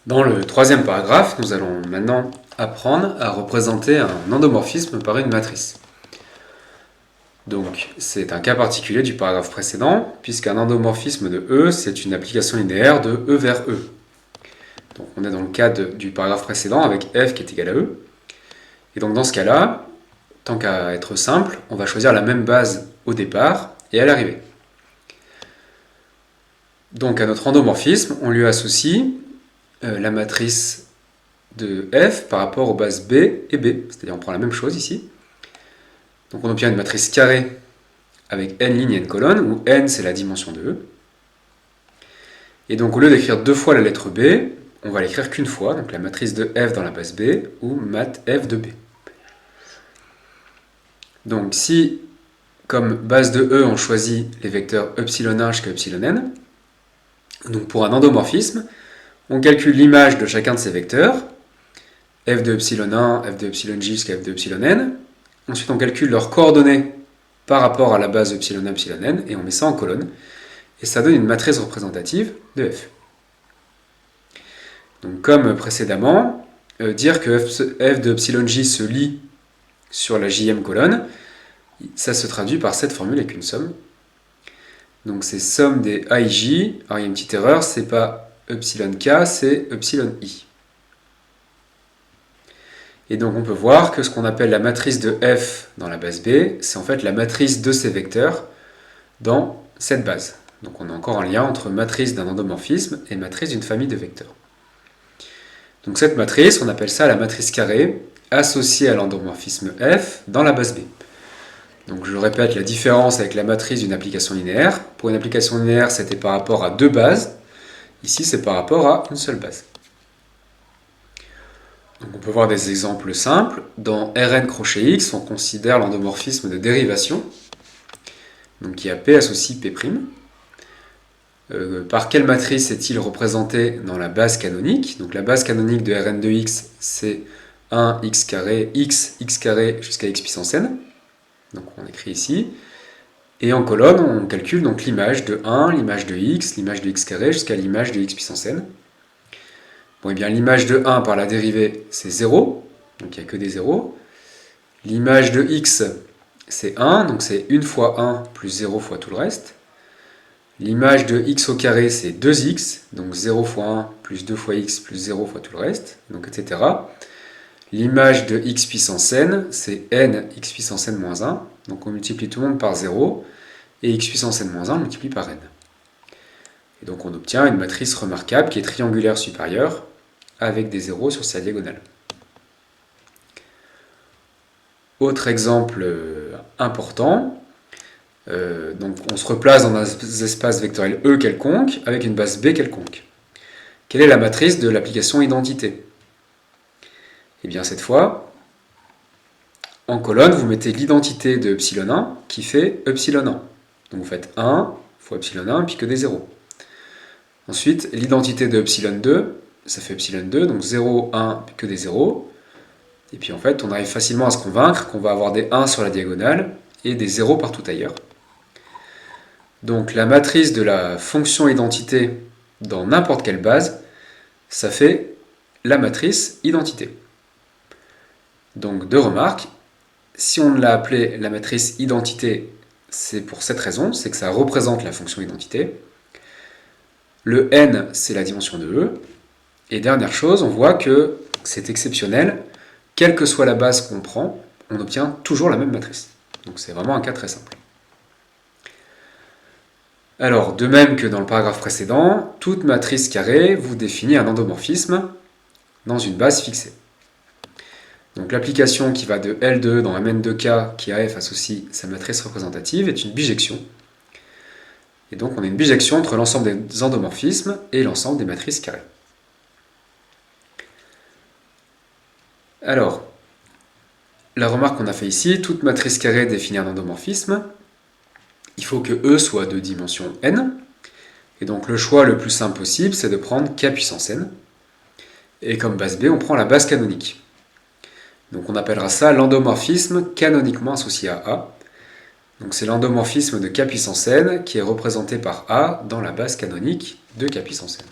Dans le troisième paragraphe, nous allons maintenant apprendre à représenter un endomorphisme par une matrice. Donc, c'est un cas particulier du paragraphe précédent, puisqu'un endomorphisme de E, c'est une application linéaire de E vers E. Donc, on est dans le cas du paragraphe précédent avec F qui est égal à E. Et donc, dans ce cas-là, tant qu'à être simple, on va choisir la même base au départ et à l'arrivée. Donc, à notre endomorphisme, on lui associe la matrice de F par rapport aux bases B et B. C'est-à-dire on prend la même chose ici. Donc on obtient une matrice carrée avec n lignes et n colonnes, où n c'est la dimension de E. Et donc au lieu d'écrire deux fois la lettre B, on va l'écrire qu'une fois, donc la matrice de F dans la base B, ou mat F de B. Donc si, comme base de E, on choisit les vecteurs ε1 jusqu'à εn, donc pour un endomorphisme, on calcule l'image de chacun de ces vecteurs, f de ε1, f de εj jusqu'à f de εn. Ensuite, on calcule leurs coordonnées par rapport à la base ε1, εn, et on met ça en colonne. Et ça donne une matrice représentative de f. Donc, comme précédemment, dire que f de εj se lie sur la jème colonne, ça se traduit par cette formule avec une somme. Donc, c'est somme des a et j. Alors, il y a une petite erreur, c'est pas εk, c'est εi. Et donc on peut voir que ce qu'on appelle la matrice de f dans la base B, c'est en fait la matrice de ces vecteurs dans cette base. Donc on a encore un lien entre matrice d'un endomorphisme et matrice d'une famille de vecteurs. Donc cette matrice, on appelle ça la matrice carrée associée à l'endomorphisme f dans la base B. Donc je répète la différence avec la matrice d'une application linéaire. Pour une application linéaire, c'était par rapport à deux bases. Ici, c'est par rapport à une seule base. Donc on peut voir des exemples simples. Dans Rn crochet x, on considère l'endomorphisme de dérivation. Donc il y a P associe P'. Par quelle matrice est-il représenté dans la base canonique? Donc la base canonique de Rn de x, c'est 1 x carré, x carré jusqu'à x puissance n. Donc on écrit ici. Et en colonne, on calcule donc l'image de 1, l'image de x, l'image de x carré jusqu'à l'image de x puissance n. Bon, et bien l'image de 1 par la dérivée, c'est 0, donc il n'y a que des 0. L'image de x, c'est 1, donc c'est 1 fois 1 plus 0 fois tout le reste. L'image de x au carré, c'est 2x, donc 0 fois 1 plus 2 fois x plus 0 fois tout le reste, donc etc. L'image de x puissance n, c'est n x puissance n moins 1, donc on multiplie tout le monde par 0, et x puissance n moins 1, on multiplie par n. Et donc on obtient une matrice remarquable qui est triangulaire supérieure, avec des zéros sur sa diagonale. Autre exemple important, donc on se replace dans un espace vectoriel E quelconque avec une base B quelconque. Quelle est la matrice de l'application identité? Et bien cette fois, en colonne, vous mettez l'identité de ε1 qui fait ε1. Donc vous faites 1 fois ε1 puis que des zéros. Ensuite, l'identité de ε2, ça fait ε2, donc 0, 1, que des 0. Et puis en fait, on arrive facilement à se convaincre qu'on va avoir des 1 sur la diagonale et des 0 partout ailleurs. Donc la matrice de la fonction identité dans n'importe quelle base, ça fait la matrice identité. Donc deux remarques. Si on l'a appelée la matrice identité, c'est pour cette raison, c'est que ça représente la fonction identité. Le n, c'est la dimension de E. Et dernière chose, on voit que c'est exceptionnel. Quelle que soit la base qu'on prend, on obtient toujours la même matrice. Donc c'est vraiment un cas très simple. Alors, de même que dans le paragraphe précédent, toute matrice carrée vous définit un endomorphisme dans une base fixée. Donc l'application qui va de L de E dans Mn de K qui a F associe sa matrice représentative est une bijection. Et donc on a une bijection entre l'ensemble des endomorphismes et l'ensemble des matrices carrées. Alors, la remarque qu'on a fait ici, toute matrice carrée définit un endomorphisme. Il faut que E soit de dimension n. Et donc le choix le plus simple possible, c'est de prendre k puissance n. Et comme base B, on prend la base canonique. Donc on appellera ça l'endomorphisme canoniquement associé à A. Donc c'est l'endomorphisme de k puissance n qui est représenté par A dans la base canonique de k puissance n.